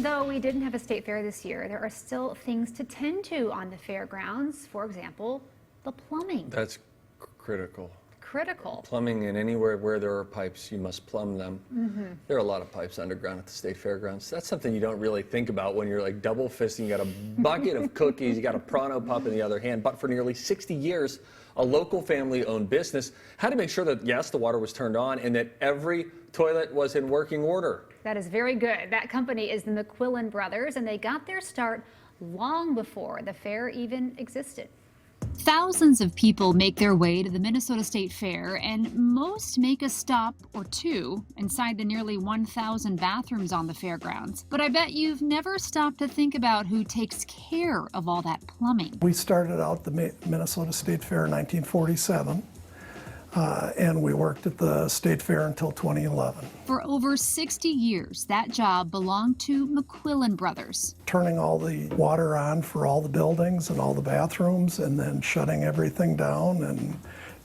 though we didn't have a state fair this year, there are still things to tend to on the fairgrounds. For example, the plumbing. That's critical. Critical. Plumbing, and anywhere where there are pipes, you must plumb them. There are a lot of pipes underground at the state fairgrounds. That's something you don't really think about when you're like double fisting. You got a bucket of cookies, you got a Pronto Pup in the other hand. But for nearly 60 years, a local family-owned business had to make sure that, yes, the water was turned on and that every toilet was in working order. That is very good. That company is the McQuillan brothers, and they got their start long before the fair even existed. Thousands of people make their way to the Minnesota State Fair, and most make a stop or two inside the nearly 1,000 bathrooms on the fairgrounds. But I bet you've never stopped to think about who takes care of all that plumbing. We started out the Minnesota State Fair in 1947. And we worked at the State Fair until 2011. For over 60 years, that job belonged to McQuillan brothers. Turning all the water on for all the buildings and all the bathrooms, and then shutting everything down and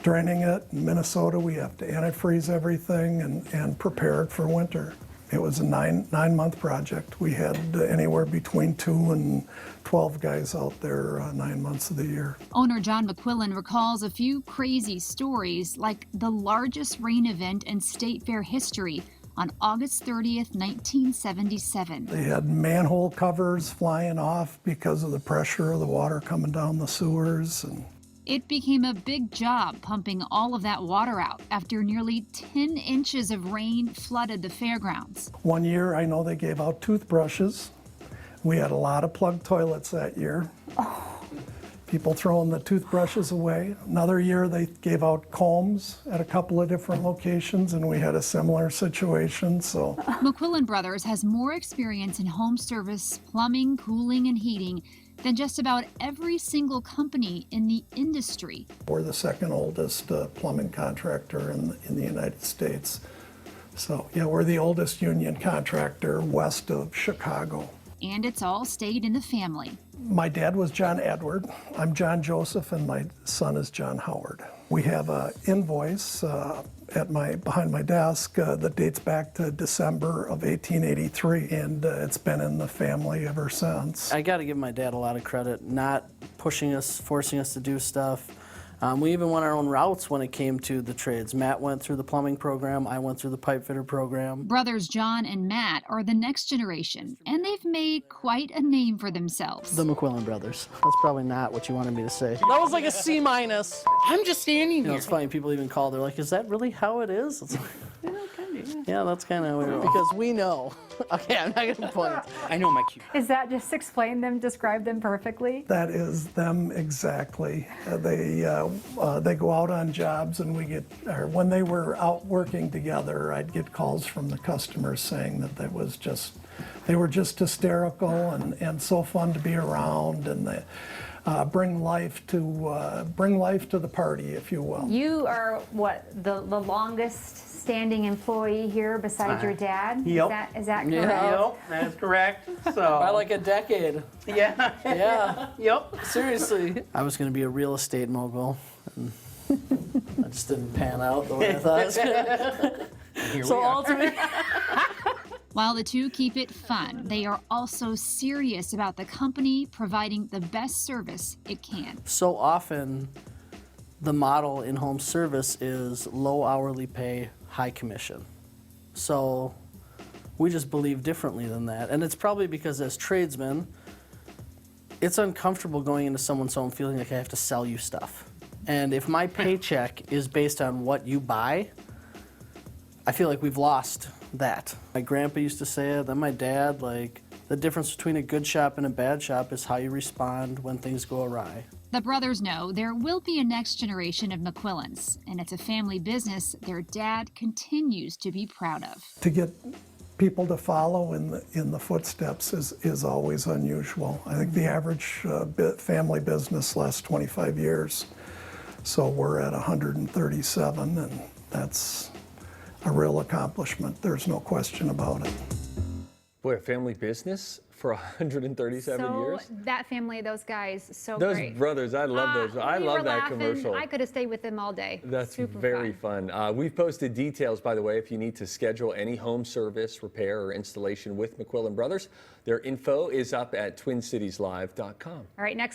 draining it. In Minnesota, we have to antifreeze everything and prepare it for winter. It was a nine-month project. We had anywhere between 2 and 12 guys out there 9 months of the year. Owner John McQuillan recalls a few crazy stories, like the largest rain event in State Fair history on August 30th, 1977. They had manhole covers flying off because of the pressure of the water coming down the sewers. It became a big job pumping all of that water out after nearly 10 inches of rain flooded the fairgrounds. One year, I know they gave out toothbrushes. We had a lot of plugged toilets that year. People throwing the toothbrushes away. Another year, they gave out combs at a couple of different locations, and we had a similar situation. So McQuillan Brothers has more experience in home service, plumbing, cooling, and heating than just about every single company in the industry. We're the second oldest plumbing contractor in the United States. So yeah, we're the oldest union contractor west of Chicago. And it's all stayed in the family. My dad was John Edward. I'm John Joseph, and my son is John Howard. We have an invoice behind my desk that dates back to December of 1883, and it's been in the family ever since. I got to give my dad a lot of credit, not pushing us, forcing us to do stuff. We even went our own routes when it came to the trades. Matt went through the plumbing program, I went through the pipe fitter program. Brothers John and Matt are the next generation, and they've made quite a name for themselves. The McQuillan brothers. That's probably not what you wanted me to say. That was like a C-. I'm just standing here. It's funny, people even call, they're like, is that really how it is? It's like, yeah, that's kind of weird, because we know. Okay, I'm not gonna point. I know my cue. Is that just describe them perfectly? That is them exactly. They go out on jobs, and when they were out working together, I'd get calls from the customers saying that they were just hysterical and so fun to be around, and they bring life to the party, if you will. You are what, the longest standing employee here besides your dad? Yep. Is that correct? Yeah. Yep, that is correct. So By like a decade. yeah. Yeah. Yep. Seriously. I was going to be a real estate mogul, and I just didn't pan out the way I thought it was going to. Here So we are. ultimately, While the two keep it fun, they are also serious about the company providing the best service it can. so often the model in home service is low hourly pay, high commission. So we just believe differently than that. And it's probably because as tradesmen, it's uncomfortable going into someone's home feeling like I have to sell you stuff. And if my paycheck is based on what you buy, I feel like we've lost that. My grandpa used to say it, then my dad, like, the difference between a good shop and a bad shop is how you respond when things go awry. The brothers know there will be a next generation of McQuillans, and it's a family business their dad continues to be proud of. To get people to follow in the footsteps is always unusual. I think the average family business lasts 25 years, so we're at 137, and that's a real accomplishment. There's no question about it. Boy, a family business for 137 So years? that family, those guys, so Those great. brothers, I love those. I We love were that laughing. commercial. I could have stayed with them all day. That's Super very fun. We've posted details, by the way, if you need to schedule any home service, repair, or installation with McQuillan Brothers. Their info is up at twincitieslive.com. All right, next.